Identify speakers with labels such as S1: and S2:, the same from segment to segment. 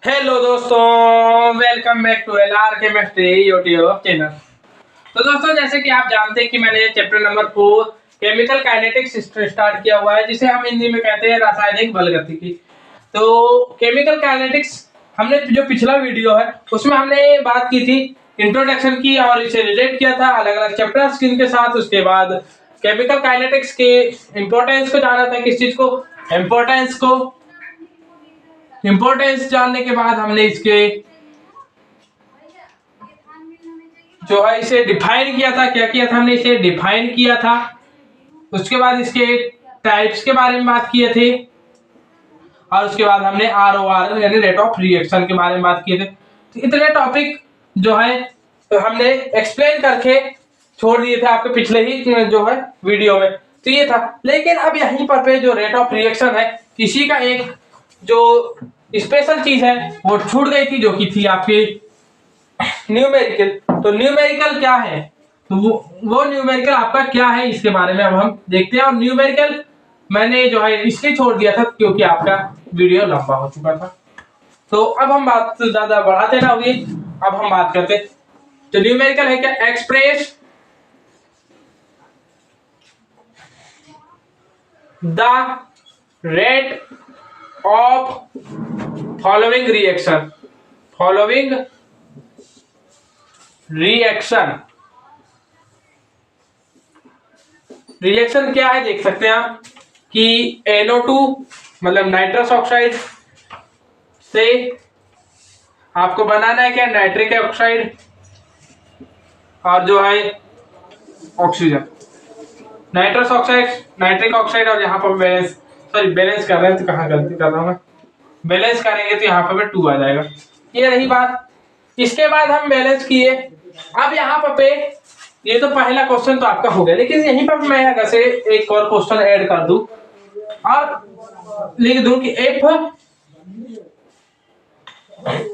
S1: Hello दोस्तों, welcome back to LR chemistry YouTube channel. तो दोस्तों, जैसे कि आप जानते हैं कि मैंने chapter number 4 chemical kinetics start किया हुआ है, जिसे हम हिंदी में कहते हैं रासायनिक बलगतिकी। तो केमिकल काइनेटिक्स हमने जो पिछला वीडियो है उसमें हमने बात की थी इंट्रोडक्शन की और इसे रिलेट किया था अलग अलग चैप्टर्स के साथ। उसके बाद केमिकल काइनेटिक्स के इंपॉर्टेंस को जाना था, किस चीज को, इंपॉर्टेंस जानने के बाद हमने इसके जो है इसे डिफाइन किया था। क्या किया था हमने? इसे डिफाइन किया था। उसके बाद इसके टाइप्स के बारे में बात किए थे और उसके बाद हमने ROR यानी रेट ऑफ रिएक्शन के बारे में बात किए थे। तो इतने टॉपिक जो है तो हमने एक्सप्लेन करके छोड़ दिए थे आपके पिछले ही जो है वीडियो में। तो ये था, लेकिन अब यहीं पर पे जो रेट ऑफ रिएक्शन है इसी का एक जो स्पेशल चीज है वो छूट गई थी, जो कि थी आपकी न्यूमेरिकल। तो न्यूमेरिकल क्या है, तो वो न्यूमेरिकल आपका क्या है इसके बारे में अब हम देखते हैं। और न्यूमेरिकल मैंने जो है इसलिए छोड़ दिया था क्योंकि आपका वीडियो लंबा हो चुका था। तो अब हम बात ज्यादा बढ़ाते ना हुए, अब हम बात करते। तो न्यूमेरिकल है क्या? Express the rate of following reaction reaction क्या है देख सकते हैं आप कि NO2 मतलब नाइट्रस ऑक्साइड से आपको बनाना है क्या? नाइट्रिक ऑक्साइड और जो है oxygen. Nitrous oxide, nitric oxide और यहाँ पर बैलेंस कर रहे हैं तो कहाँ गलती कर रहा हूँ मैं, बैलेंस करेंगे तो यहाँ पर 2 आ जाएगा। ये रही बात। इसके बाद हम बैलेंस किए। अब यहाँ पे ये तो पहला क्वेश्चन तो आपका हो गया, लेकिन यहीं पर मैं अगर से एक और क्वेश्चन ऐड कर दूं और लिख दूं कि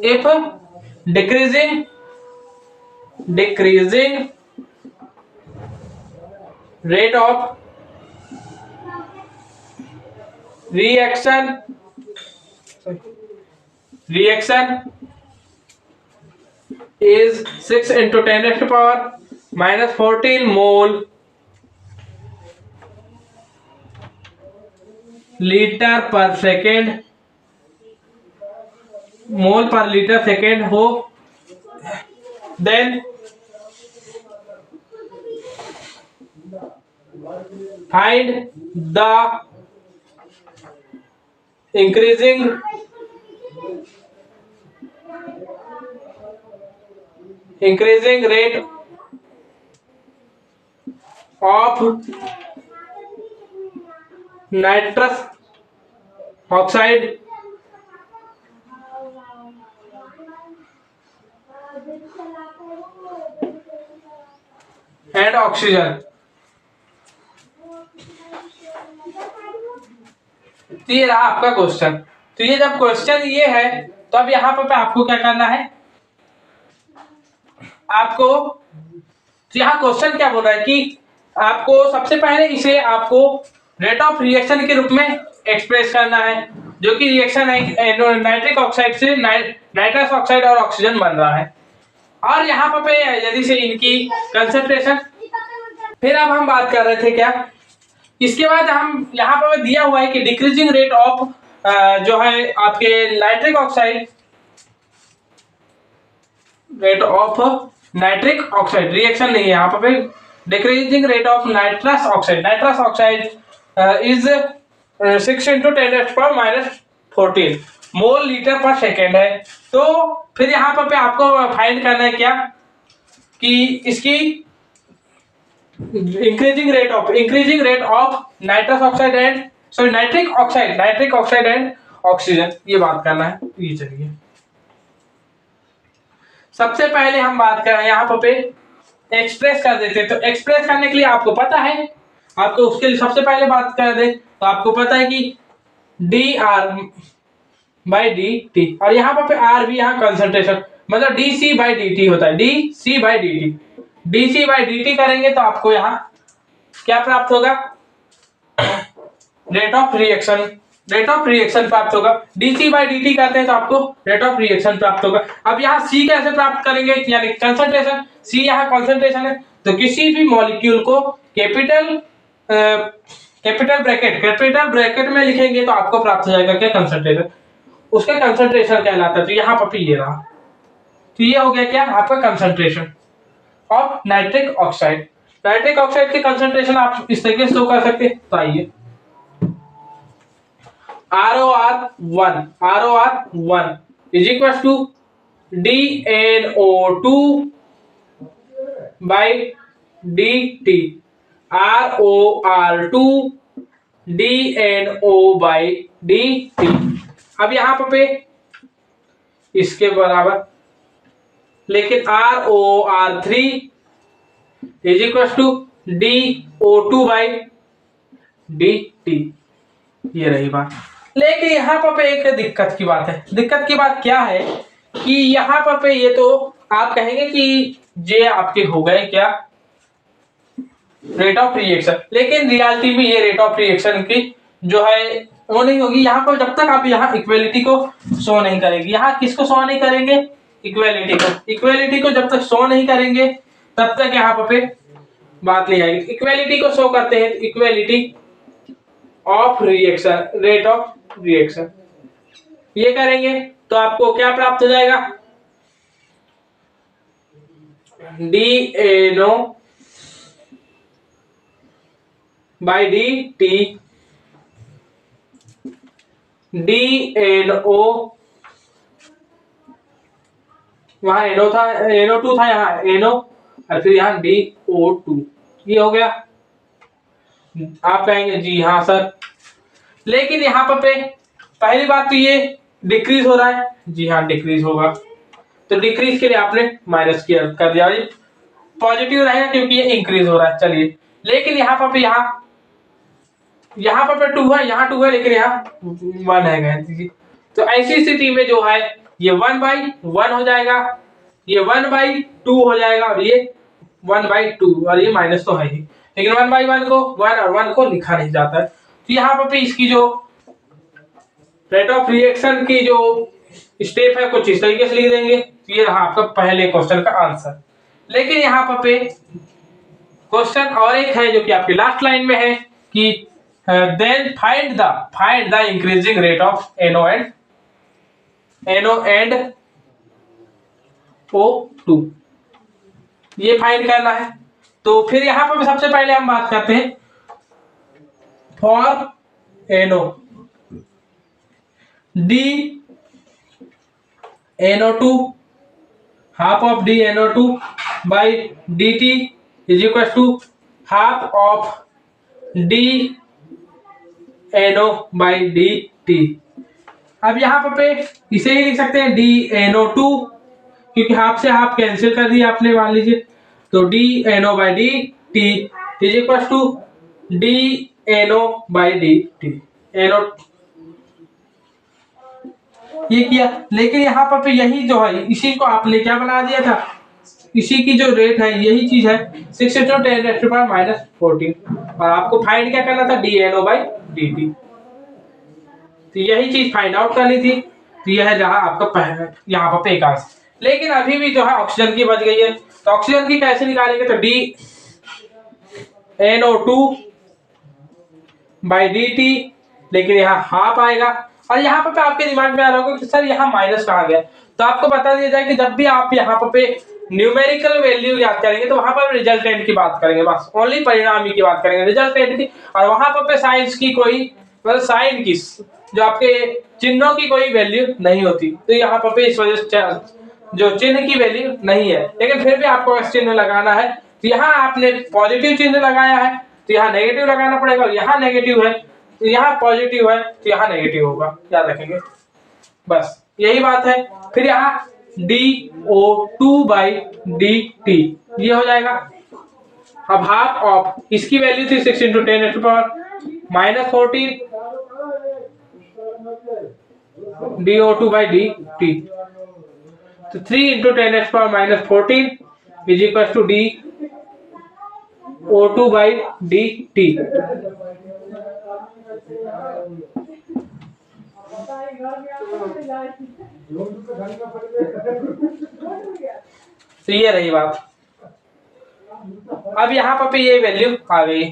S1: if decreasing rate of reaction is 6 into 10 raised to power minus 14 mole mole per litre second हो, then find the increasing rate of nitrous oxide and oxygen। तो ये रहा आपका क्वेश्चन। तो ये जब क्वेश्चन ये है तो अब यहाँ पर आपको क्या करना है, आपको तो यहाँ क्वेश्चन क्या बोल रहा है कि आपको सबसे पहले इसे आपको रेट ऑफ रिएक्शन के रूप में एक्सप्रेस करना है, जो कि रिएक्शन है नाइट्रिक ऑक्साइड से नाइट्रस ऑक्साइड और ऑक्सीजन बन रहा है। और यहाँ पे यदि से इनकी कंसंट्रेशन, फिर अब हम बात कर रहे थे क्या, इसके बाद हम यहाँ पर दिया हुआ है कि डिक्रीजिंग रेट ऑफ जो है आपके nitric oxide, rate of nitric oxide reaction नहीं है यहाँ पे, decreasing rate of nitrous oxide is 6 into 10⁻⁻14 mole litre per second है। तो फिर यहाँ पर आपको फाइंड करना है क्या कि इसकी increasing rate of nitrous oxide and nitric oxide and oxygen, ये बात करना है। ये चलिए सबसे पहले हम बात करें यहाँ पे एक्सप्रेस कर देते हैं। तो एक्सप्रेस करने के लिए आपको पता है, आपको उसके लिए सबसे पहले बात कर दे तो आपको पता है कि dR/dt और यहाँ पे R भी यहाँ कंसंट्रेशन मतलब dC/dt होता है, dC/dt करेंगे तो आपको यहाँ क्या प्राप्त होगा, rate of reaction rate of reaction प्राप्त होगा। dC/dt करते हैं तो आपको रेट ऑफ रिएक्शन प्राप्त होगा। अब यहाँ C कैसे प्राप्त करेंगे, यानी कंसंट्रेशन। C यहाँ कंसंट्रेशन है, तो किसी भी मॉलिक्यूल को कैपिटल ब्रैकेट में लिखेंगे तो आपको प्राप्त हो जाएगा क्या, कंसंट्रेशन। उसका कंसंट्रेशन कहलाता है। तो यहाँ पर ये रहा, तो ये हो गया क्या आपका concentration of nitric oxide. Nitric oxide के कंसंट्रेशन आप इस तरीके से शो कर सकते हैं। तो आइए ROR1 is equals to DNO2 by dt। ROR2 DNO by dt। अब यहाँ पे इसके बराबर, लेकिन ROR3 is equals to DO2 by dt। ये रही बात। लेकिन यहाँ पर एक दिक्कत की बात है। दिक्कत की बात क्या है कि यहाँ पर ये तो आप कहेंगे कि ये आपके हो गए क्या, रेट ऑफ रिएक्शन, लेकिन रियलिटी में ये रेट ऑफ रिएक्शन की जो है वो नहीं होगी यहाँ पर, जब तक आप यहाँ इक्वेलिटी को शो नहीं करेंगे। यहाँ किसको शो नहीं करेंगे, इक्वेलिटी को। इक्वेलिटी को जब तक शो नहीं करेंगे तब तक यहाँ पे बात नहीं आएगी। इक्वेलिटी को शो करते हैं, equality of reaction, rate of reaction, ये करेंगे तो आपको क्या प्राप्त हो जाएगा, DNO by dt। DNO, वहां NO था, NO2 था, यहाँ NO और फिर यहाँ DO2, ये हो गया। आप कहेंगे जी हाँ सर, लेकिन यहाँ पे पहली बात तो ये डिक्रीज हो रहा है। जी हाँ डिक्रीज होगा, तो डिक्रीज के लिए आपने माइनस किया कर दिया, पॉजिटिव रहेगा क्योंकि ये इंक्रीज हो रहा है। चलिए, लेकिन यहाँ पे 2 है, यहाँ 2 है, लेकिन यहाँ 1 है। तो ऐसी स्थिति में जो है ये 1/1 हो जाएगा, ये 1/2 हो जाएगा और ये 1/2, और ये माइनस तो है ही, लेकिन 1/1 को 1 और 1 को लिखा नहीं जाता है। तो यहाँ पे इसकी जो रेट ऑफ रिएक्शन की जो स्टेप है कुछ इस तरीके से लिख देंगे। तो ये रहा आपका पहले क्वेश्चन का आंसर। लेकिन यहाँ पे क्वेश्चन और एक है जो कि आपकी लास्ट लाइन में है कि then find the increasing rate of NO and O2, ये फाइंड करना है। तो फिर यहाँ पर सबसे पहले हम बात करते हैं for NO, DNO2 half of DNO2 by dt is equals to half of DNO by dt। अब यहाँ पे इसे ही लिख सकते हैं DNO2, क्योंकि हाफ से हाफ कैंसिल कर दिया आपने, मान लीजिए। तो DNO by dt is equals to DNO by dt। NO ये किया, लेकिन यहाँ पर यही जो है इसी को आपने क्या बना दिया था, इसी की जो रेट है यही चीज है 6 × 10⁻⁴, और आपको फाइंड क्या करना था, DNO by dt। तो यही चीज फाइंड आउट करनी थी। तो यह रहा आपका यहाँ पर एक आंसर। लेकिन अभी भी जो है ऑक्सीजन की बच गई है, तो ऑक्सीजन की कैसे निकालेंगे, तो DNO2 by dt, लेकिन यहाँ हाफ आएगा। और यहाँ पे आपके दिमाग में आ रहा होगा कि सर यहाँ माइनस कहाँ गया, तो आपको बता दिया जाए कि जब भी आप यहाँ पे न्यूमेरिकल वैल्यू याद करेंगे तो वहां पर रिजल्टेंट की बात करेंगे, बस ओनली परिणामी की बात करेंगे, रिजल्टेंट की। और वहां पर साइंस की कोई, मतलब साइन की, जो आपके चिन्हों की कोई वैल्यू नहीं होती। तो यहाँ पर इस वजह से जो चिन्ह की वैल्यू नहीं है, लेकिन फिर भी आपको चिन्ह लगाना है। तो यहाँ आपने पॉजिटिव चिन्ह लगाया है तो यहाँ नेगेटिव लगाना पड़ेगा, और यहाँ नेगेटिव है तो यहाँ पॉजिटिव है तो यहाँ नेगेटिव होगा, याद रखेंगे, बस यही बात है। फिर यहाँ DO2 by dt ये हो जाएगा। अब हाफ ऑफ, इसकी वैल्यू थी 6 × 10⁻⁴ DO2 by dt, तो 3 × 10⁻⁴ is equals to DO2 by dt। तो ये रही बात। अब यहाँ पर ये वैल्यू आ गई।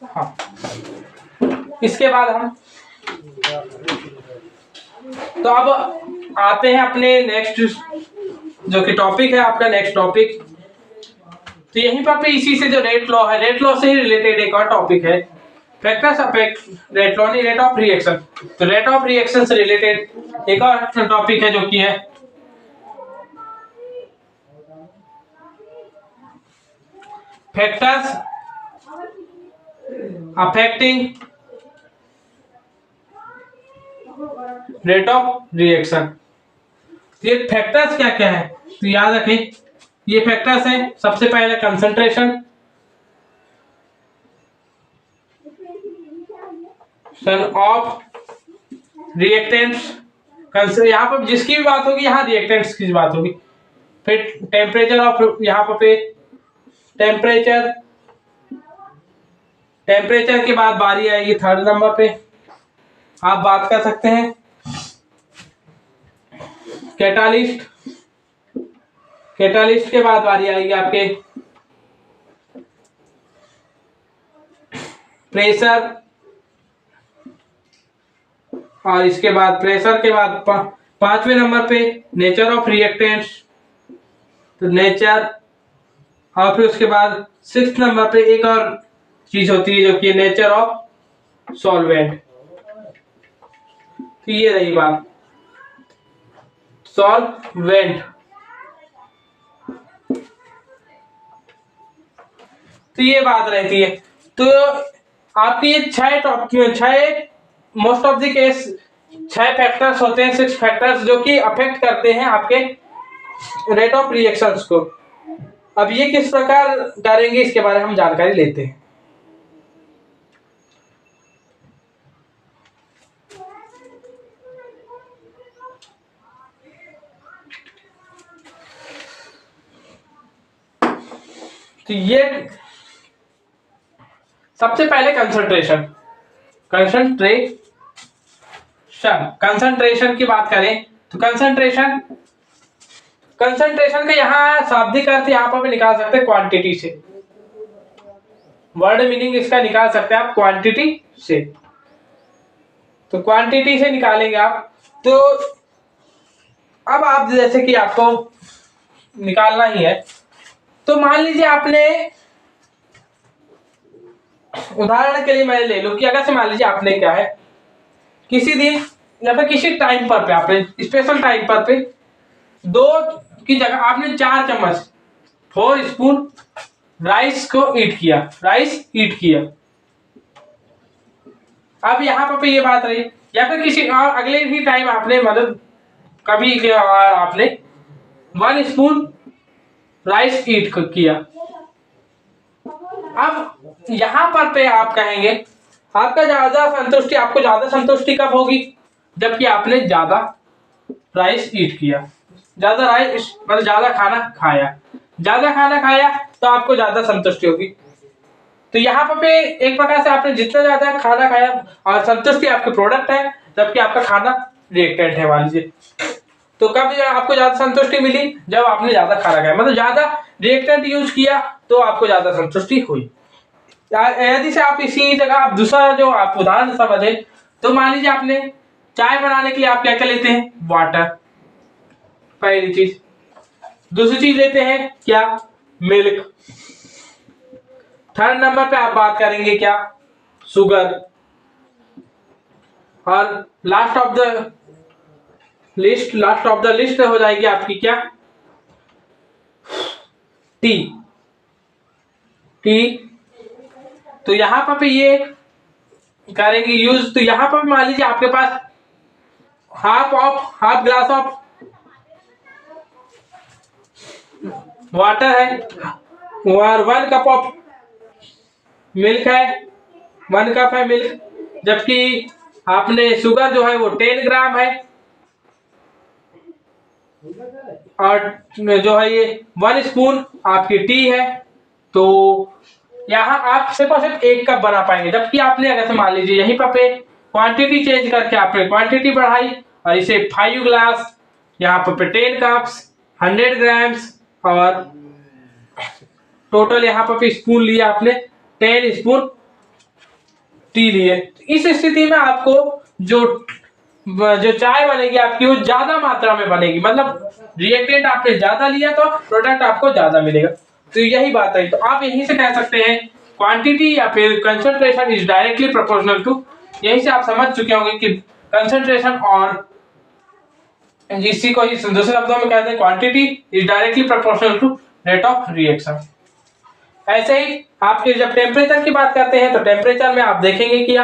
S1: हाँ, इसके बाद हम तो अब आते हैं अपने नेक्स्ट जो कि टॉपिक है आपका नेक्स्ट टॉपिक। तो यहीं पर इसी से जो रेट लॉ है, रेट लॉ से ही रिलेटेड एक और टॉपिक है, फैक्टर्स अफेक्ट रेट लॉ नहीं, रेट ऑफ रिएक्शन। तो रेट ऑफ रिएक्शन से रिलेटेड एक और टॉपिक है जो कि है factors affecting rate of reaction. ये फैक्टर्स क्या क्या है तो याद रखें, ये फैक्टर्स हैं। सबसे पहले कंसंट्रेशन ऑफ रिएक्टेंट्स, यहाँ पर जिसकी भी बात होगी यहाँ रिएक्टेंट्स की बात होगी। फिर टेम्परेचर ऑफ, यहाँ पे टेम्परेचर के बाद बारी आएगी थर्ड नंबर पे, आप बात कर सकते हैं कैटालिस्ट। कैटालिस्ट के बाद बारी आएगी आपके प्रेशर, और इसके बाद प्रेशर के बाद पांचवें नंबर पे नेचर ऑफ रिएक्टेंट्स, तो नेचर, और फिर उसके बाद सिक्स्थ नंबर पे एक और चीज होती है जो कि नेचर ऑफ सॉल्वेंट। तो ये रही बात, सॉल्वेंट। तो ये बात रहती है। तो आपकी ये छह most of the case 6 factors होते हैं, 6 फैक्टर्स जो कि अफेक्ट करते हैं आपके रेट ऑफ रिएक्शंस को। अब ये किस प्रकार करेंगे इसके बारे में हम जानकारी लेते हैं। तो ये सबसे पहले कंसंट्रेशन की बात करें तो कंसंट्रेशन का यहाँ शाब्दिक अर्थ यहाँ पर भी निकाल सकते हैं क्वांटिटी से, वर्ड मीनिंग इसका निकाल सकते हैं आप क्वांटिटी से। तो क्वांटिटी से निकालेंगे आप। तो अब आप जैसे कि आपको निकालना ही है, तो मान लीजिए आपने, उदाहरण के लिए मैं ले लूं कि अगर से मान लीजिए आपने क्या है किसी दिन या फिर किसी टाइम पर पे आपने स्पेशल टाइम पर पे 2 की जगह आपने 4 चम्मच 4 स्पून राइस ईट किया। अब यहाँ पर ये बात रही, या फिर किसी और अगले ही टाइम आपने मतलब कभी के और आपने 1 स्पून राइस ईट किया। अब यहाँ पर पे आप कहेंगे आपको ज्यादा संतुष्टि कब होगी, जबकि आपने ज्यादा राइस ईट किया, ज्यादा राइस मतलब ज्यादा खाना खाया तो आपको ज्यादा संतुष्टि होगी। तो यहाँ पर पे एक प्रकार से आपने जितना ज्यादा खाना खाया और संतुष्टि आपके प्रोडक्ट है, जबकि आपका खाना रिएक्टेंट है मान लीजिए। तो कब आपको ज्यादा संतुष्टि मिली, जब आपने ज्यादा खाना खाया, मतलब ज्यादा रिएक्टेंट यूज किया तो आपको ज्यादा संतुष्टि हुई। यदि से आप इसी जगह आप दूसरा जो आप उदाहरण समझे, तो मान लीजिए आपने चाय बनाने के लिए आप क्या क्या लेते हैं, वाटर, पहली चीज। दूसरी चीज लेते हैं क्या, मिल्क। थर्ड नंबर पे आप बात करेंगे क्या, शुगर। और लास्ट ऑफ द लिस्ट हो जाएगी आपकी क्या, टी। तो यहां पर ये करेंगे यूज। तो यहां पर मान लीजिए आपके पास हाफ ग्लास ऑफ वाटर है, और 1 कप ऑफ मिल्क है, 1 कप है मिल्क। जबकि आपने शुगर जो है वो 10 ग्राम है, और जो है ये 1 स्पून आपकी टी है। तो यहाँ आप सिर्फ और सिर्फ 1 कप बना पाएंगे, जबकि आपने अगर से मान लीजिए यहीं पर पे क्वांटिटी चेंज करके आपने क्वांटिटी बढ़ाई और इसे 5 ग्लास, यहाँ पर 10 कप्स 100 ग्राम्स, और टोटल यहाँ पर स्पून लिया आपने 10 स्पून टी लिए। इस स्थिति में आपको जो चाय बनेगी आपकी वो ज्यादा मात्रा में बनेगी, मतलब रिएक्टेंट आपने ज्यादा लिया तो प्रोडक्ट आपको ज्यादा मिलेगा। तो यही बात है। तो आप यहीं से कह सकते हैं क्वांटिटी या फिर concentration is directly proportional to, यहीं से आप समझ चुके होंगे कि कंसंट्रेशन और इसी को ही दूसरे शब्दों में कहते हैं quantity is directly proportional to rate of reaction. ऐसे ही आपके जब टेम्परेचर की बात करते हैं तो टेम्परेचर में आप देखेंगे कि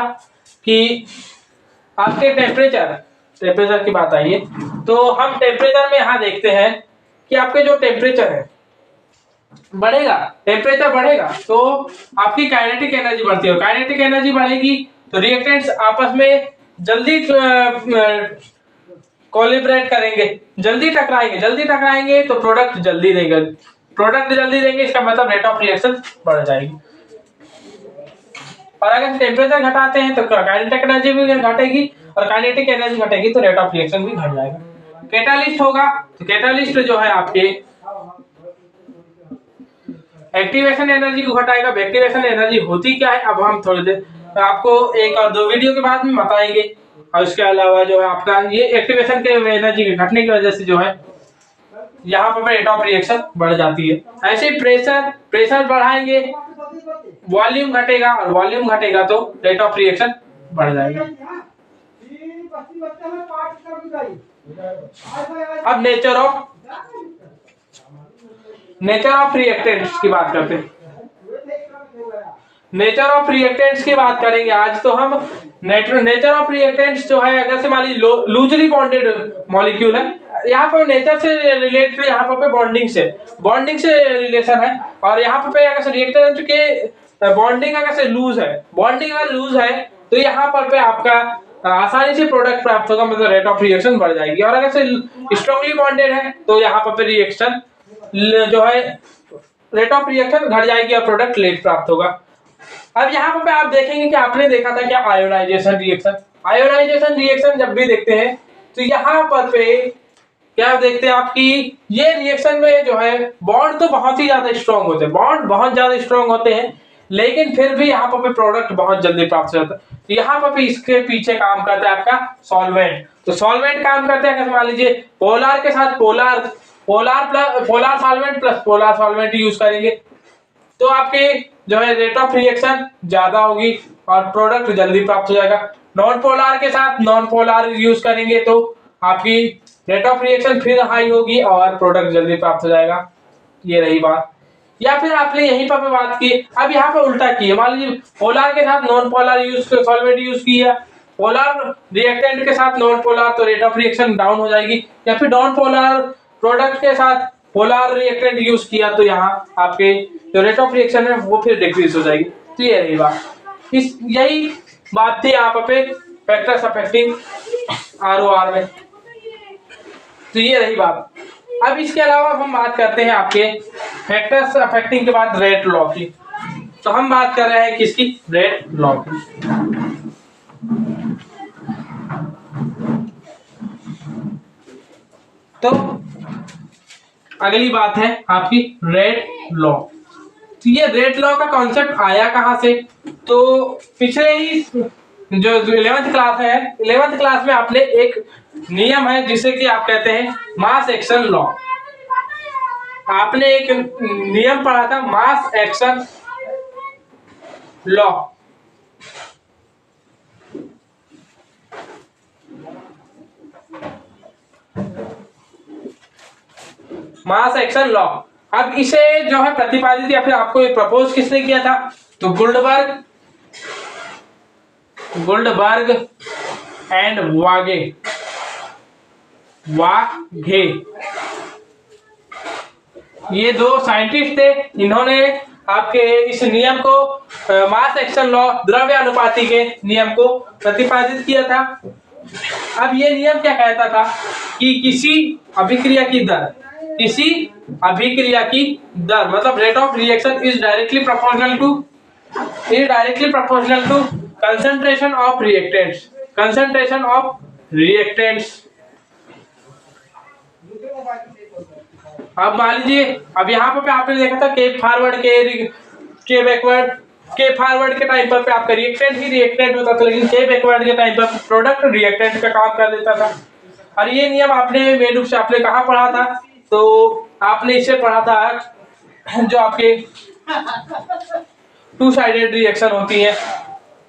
S1: आपके टेम्परेचर की बात आई है, तो हम टेम्परेचर में यहाँ देखते हैं कि आपके जो टेम्परेचर है बढ़ेगा, टेम्परेचर बढ़ेगा तो आपकी काइनेटिक एनर्जी बढ़ती है, काइनेटिक एनर्जी बढ़ेगी तो रिएक्टेंट्स आपस में जल्दी कोलिब्रेट करेंगे, जल्दी टकराएंगे तो प्रोडक्ट जल्दी देंगे, इसका मतलब रेट ऑफ रिएक्शन बढ़ जाएगी। और अगर टेम्परेचर घटाते हैं तो काइनेटिक एनर्जी भी घटेगी, और काइनेटिक एनर्जी घटेगी तो रेट ऑफ रिएक्शन भी घट जाएगा। कैटालिस्ट होगा तो कैटालिस्ट जो है आपके एक्टिवेशन एनर्जी को घटाएगा। एक्टिवेशन एनर्जी होती क्या है अब हम थोड़ी देर आपको 1 और 2 वीडियो के बाद में बताएंगे। और उसके अलावा जो है आपका ये एक्टिवेशन के एनर्जी के घटने की वजह से जो है यहाँ पर रेट ऑफ रिएक्शन बढ़ जाती है। ऐसे प्रेशर बढ़ाएंगे, वॉल्यूम घटेगा, और वॉल्यूम घटेगा तो रेट ऑफ रिएक्शन बढ़ जाएगा। अब नेचर ऑफ रिएक्टेंट्स की बात करते हैं। नेचर ऑफ रिएक्टेंट्स की बात करेंगे आज। तो हम नेचर ऑफ रिएक्टेंट्स जो है, अगर से मान लीजिए लूजली बॉन्डेड मॉलिक्यूल है, यहाँ पर नेचर से रिलेटेड, यहाँ पर बॉन्डिंग से रिलेशन है। और यहाँ पे अगर से रिएक्टेंट के बॉन्डिंग अगर से लूज है तो यहाँ पर आपका आसानी से प्रोडक्ट प्राप्त होगा, मतलब रेट ऑफ रिएक्शन बढ़ जाएगी। और अगर से स्ट्रांगली बॉन्डेड है तो यहाँ पर रिएक्शन जो है रेट ऑफ रिएक्शन घट जाएगी और प्रोडक्ट लेट प्राप्त होगा। अब यहाँ पे आप देखेंगे कि आपने देखा था क्या आयोनाइजेशन रिएक्शन जब भी देखते हैं तो यहाँ पर पे क्या देखते हैं आपकी ये रिएक्शन में जो है बॉन्ड तो बहुत ही ज्यादा स्ट्रॉन्ग होते हैं, लेकिन फिर भी यहाँ पर प्रोडक्ट बहुत जल्दी प्राप्त हो जाता है। तो यहाँ पर इसके पीछे काम करता है आपका सॉल्वेंट। तो सॉल्वेंट काम करते हैं, मान लीजिए पोलार के साथ polar solvent plus polar solvent use करेंगे तो आपके जो है रेट ऑफ रिएक्शन ज्यादा होगी और प्रोडक्ट जल्दी प्राप्त हो जाएगा। नॉन पोलार के साथ नॉन पोलार यूज करेंगे तो आपकी रेट ऑफ रिएक्शन फिर हाई होगी और प्रोडक्ट जल्दी प्राप्त हो जाएगा। ये रही बात। या फिर आपने यहीं पर बात की, अब यहाँ पे उल्टा की है, मान लीजिए पोलार के साथ नॉन पोलार सॉल्वेंट यूज किया, पोलार रिएक्टेंट के साथ नॉन पोलार, तो रेट ऑफ रिएक्शन डाउन हो जाएगी। या फिर नॉन पोलार प्रोडक्ट के साथ पोलार रिएक्टेंट यूज किया तो यहाँ आपके जो रेट ऑफ रिएक्शन है वो फिर डिक्रीज हो जाएगी। तो ये रही बात, यही बात थी यहाँ पे फैक्टर्स अफेक्टिंग ROR में। तो ये रही बात। अब इसके अलावा हम बात करते हैं आपके फैक्टर्स अफेक्टिंग के बाद रेट लॉ की। तो हम बात कर रहे हैं किसकी, रेट लॉ की। तो अगली बात है आपकी रेट लॉ। तो ये रेट लॉ का कॉन्सेप्ट आया कहां से, तो पिछले ही जो 11th क्लास है, 11th क्लास में आपने एक नियम है जिसे कि आप कहते हैं मास एक्शन लॉ। आपने एक नियम पढ़ा था mass action law. Mass action law. अब इसे जो है प्रतिपादित या फिर आपको प्रपोज किसने किया था, तो गुल्डबर्ग एंड वागे। वाघे, ये दो साइंटिस्ट थे, इन्होंने आपके इस नियम को मास एक्शन लॉ, द्रव्यानुपाती के नियम को प्रतिपादित किया था। अब ये नियम क्या कहता था कि किसी अभिक्रिया की दर मतलब rate of reaction is directly proportional to concentration of reactants. अब मान लीजिए, अब यहाँ पे आपने देखा था के फॉरवर्ड के बैकवर्ड, के फॉरवर्ड के टाइम पर आपका रिएक्टेंट होता था, लेकिन के बैकवर्ड के टाइम पर प्रोडक्ट रिएक्टेंट का काम कर देता था। और ये नियम आपने मेन रूप से आपने कहाँ पढ़ा था, तो आपने इसे पढ़ा था जो आपके टू साइडेड रिएक्शन होती है,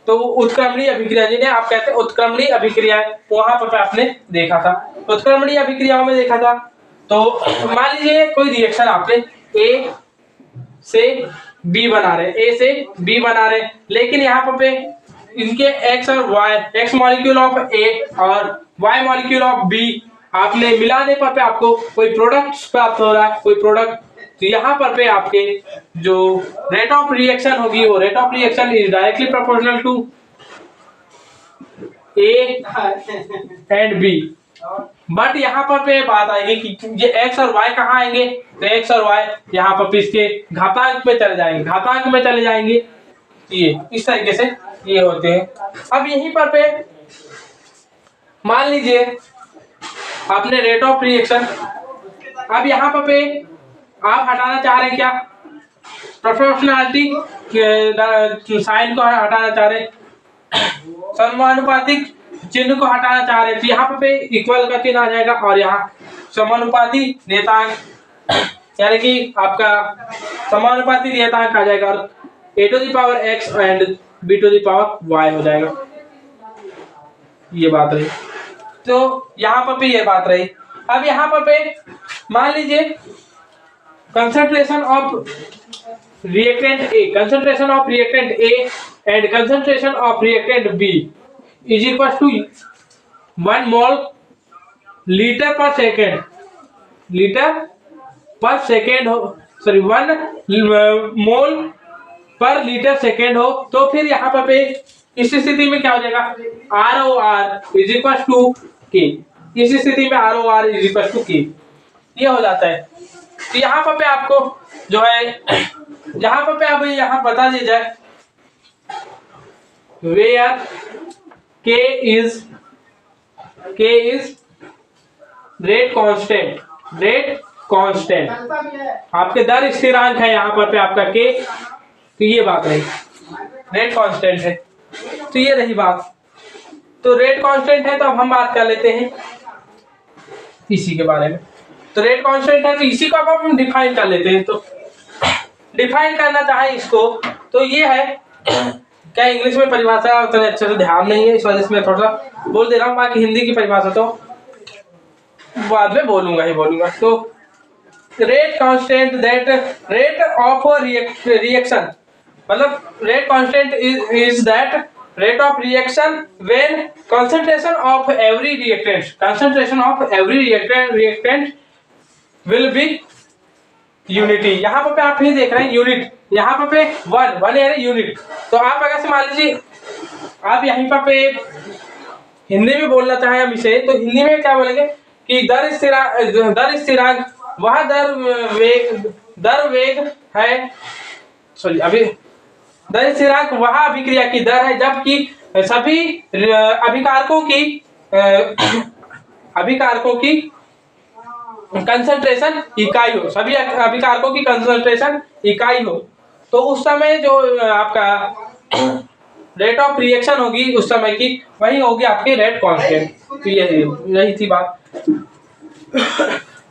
S1: तो उत्क्रमणीय अभिक्रिया, जिन्हें आप कहते हैं उत्क्रमणीय अभिक्रिया, वहां पर आपने देखा था। उत्क्रमणीय अभिक्रियाओं में देखा था, तो मान लीजिए कोई रिएक्शन आपने ए से बी बना रहे, लेकिन यहाँ पे इनके एक्स और वाई, एक्स मॉलिक्यूल ऑफ ए और वाई मॉलिक्यूल ऑफ बी आपने मिलाने पर आपको कोई प्रोडक्ट प्राप्त हो रहा है, कोई प्रोडक्ट। तो यहाँ पर पे आपके जो रेट ऑफ रिएक्शन होगी, वो rate of reaction is directly proportional to A and B. But यहाँ पर पे बात आएगी कि ये एक्स और वाई कहाँ आएंगे, तो एक्स और वाई यहाँ पर इसके घातांक में चले जाएंगे, ये इस तरीके से ये होते हैं। अब यहीं पर पे मान लीजिए आपने रेट ऑफ रिएक्शन, अब यहाँ पर पे आप हटाना चाह रहे हैं क्या, प्रोपोर्शनैलिटी साइन को हटाना चाह रहे हैं, समानुपातिक चिन्ह को हटाना चाह रहे हैं, तो यहाँ पे इक्वल का चिन्ह आ जाएगा और यहाँ समानुपाती नियतांक, यानी कि आपका समानुपाती नियतांक आ जाएगा और a to the power x and b to the power y हो जाएगा। ये बात रही, तो यहाँ पर भी ये बात रही। अब यहाँ पर पे मान लीजिए concentration of reactant A and concentration of reactant B is equal to 1 mole litre per second हो, sorry 1 mole per litre second हो, तो फिर यहाँ पर पे इस स्थिति में क्या हो जाएगा, ROR is equal to K। इस स्थिति में ROR is equal to K ये हो जाता है। तो यहाँ पर पे आपको जो है, यहाँ पर पे अब यहाँ बता दी जाए where K is rate constant, आपके दर स्थिरांक है यहाँ पर पे आपका K, तो ये बात रही, रेट कांस्टेंट है, तो ये रही बात। तो रेट कांस्टेंट है, तो अब हम बात कर लेते हैं इसी के बारे में। तो रेट कांस्टेंट है, तो इसी को अब हम डिफाइन कर लेते हैं। तो डिफाइन करना चाहे इसको, तो ये है, क्या इंग्लिश में परिभाषा उतने अच्छे से ध्यान नहीं है, इस वजह से मैं थोड़ा सा बोल दे रहा हूँ, बाकी हिंदी की परिभाषा तो बाद में बोलूंगा। तो rate constant that rate of reaction, मतलब rate constant is that rate of reaction when concentration of every reactant will be unity. यहाँ पे आप ही देख रहे हैं यूनिट, यहाँ पे वन यानी यूनिट। तो आप अगर से मान लीजिए आप यहीं पे हिंदी में बोलना चाहें हम इसे, तो हिंदी में क्या बोलेंगे कि दर स्थिरांक वह दर वेग है, सॉरी अभी दर स्थिरांक वह अभिक्रिया की दर है जबकि सभी अभिकारकों की कंसंट्रेशन इकाई हो, सभी अभिकारकों की कंसंट्रेशन इकाई हो, तो उस समय जो आपका रेट ऑफ रिएक्शन होगी उस समय की, वही होगी आपकी रेट कांस्टेंट। तो यही थी बात।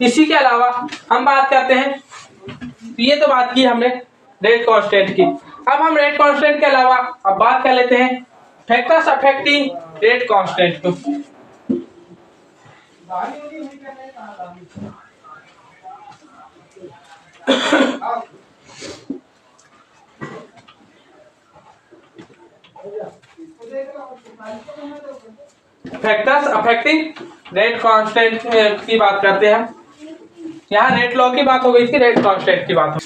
S1: इसी के अलावा हम बात करते हैं, ये तो बात की हमने रेट कांस्टेंट की। अब हम रेट कांस्टेंट के अलावा अब बात कर लेते हैं फैक्टर्स अफेक्टिंग रेट कांस्टेंट को। फैक्टर्स अफेक्टिंग रेट कांस्टेंट की बात करते हैं। यहाँ रेट लॉ की बात हो गई थी, रेट कांस्टेंट की बात हो।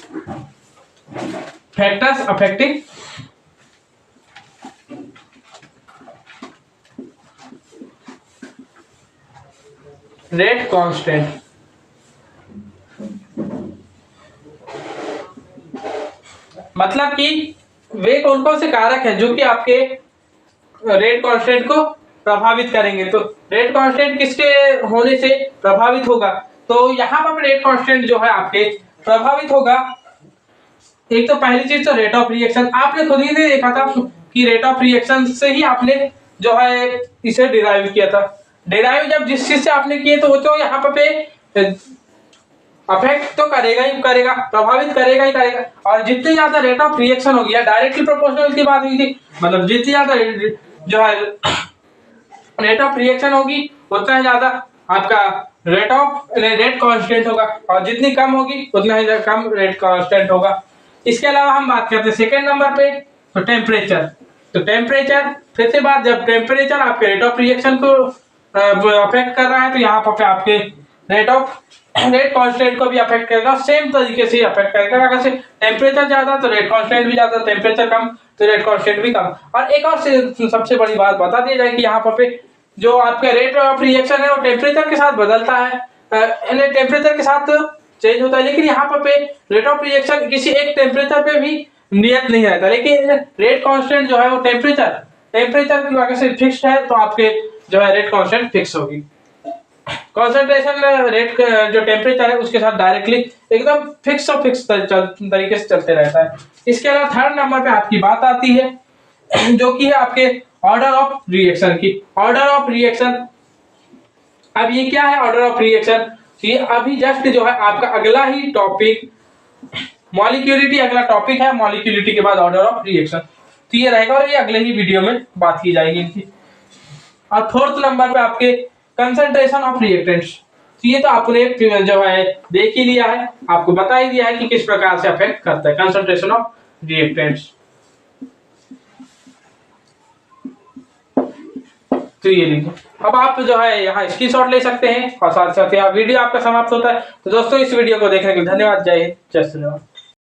S1: फैक्टर्स अफेक्टिंग रेट कांस्टेंट, मतलब कि वे कौन कौन से कारक हैं जो कि आपके रेट कांस्टेंट को प्रभावित करेंगे। तो रेट कांस्टेंट किसके होने से प्रभावित होगा, तो यहाँ पर रेट कांस्टेंट जो है आपके प्रभावित होगा। एक तो पहली चीज तो रेट ऑफ रिएक्शन, आपने खुद ही ने देखा था कि रेट ऑफ रिएक्शन से ही आपने जो है इसे डिराइव किया था। डिराइव जब जिस चीज से आपने किए तो वो तो यहाँ पे अफेक्ट तो करेगा ही करेगा, प्रभावित करेगा ही करेगा। और जितनी ज्यादा रेट ऑफ रिएक्शन होगी, या डायरेक्टली प्रोपोर्शनल की बात हुई थी, मतलब जितनी ज्यादा जो है रेट ऑफ रिएक्शन होगी उतना ही ज्यादा आपका रेट कांस्टेंट होगा, और जितनी कम होगी उतना ही कम रेट कांस्टेंट होगा। इसके अलावा हम बात करते हैं सेकेंड नंबर पे, तो टेम्परेचर। तो टेम्परेचर फिर से बात, जब टेम्परेचर आपके रेट ऑफ रिएक्शन को अफेक्ट कर रहा है तो यहाँ पर आपके रेट कांस्टेंट को भी अफेक्ट करेगा, सेम तरीके से अफेक्ट करेगा। अगर से टेम्परेचर ज्यादा तो रेट कांस्टेंट भी ज्यादा, टेम्परेचर कम तो रेट कांस्टेंट भी कम। और एक और सबसे बड़ी बात बता दी जाए कि यहाँ पर जो आपका रेट ऑफ रिएक्शन है वो टेम्परेचर के साथ बदलता है, टेम्परेचर के साथ चेंज होता है, लेकिन यहाँ पर रेट ऑफ रिएक्शन किसी एक टेम्परेचर पे भी नियत नहीं रहता। लेकिन रेट कांस्टेंट जो है वो टेम्परेचर की वजह से फिक्स्ड है, तो आपके जो है रेट कांस्टेंट फिक्स होगी। कॉन्सेंट्रेशन रेट जो टेम्परेचर है उसके साथ डायरेक्टली एकदम फिक्स तरीके से चलते रहता है। इसके अलावा थर्ड नंबर पे आपकी बात आती है जो कि है आपके ऑर्डर ऑफ रिएक्शन की। ऑर्डर ऑफ रिएक्शन, अब ये क्या है ऑर्डर ऑफ रिएक्शन, ये अभी जस्ट जो है आपका अगला ही टॉपिक मॉलिक्यूलिटी, अगला टॉपिक है मॉलिक्यूलिटी के बाद ऑर्डर ऑफ रिएक्शन, तो ये रहेगा और ये अगले ही वीडियो में बात की जाएगी इनकी। और फोर्थ नंबर पे आपके कंसंट्रेशन ऑफ रिएक्टेंट्स, ये तो आपने जो है देख ही लिया है, आपको बता ही दिया है कि किस प्रकार से अफेक्ट करता है कंसंट्रेशन ऑफ रिएक्टेंट्स। तो ये लीजिए, अब आप जो है यहाँ स्क्रीनशॉट ले सकते हैं और साथ साथ यहाँ वीडियो आपका समाप्त होता है। तो दोस्तों इस वीडियो को देखने के लिए धन्यवाद। जय हिंद, जय श्री राम।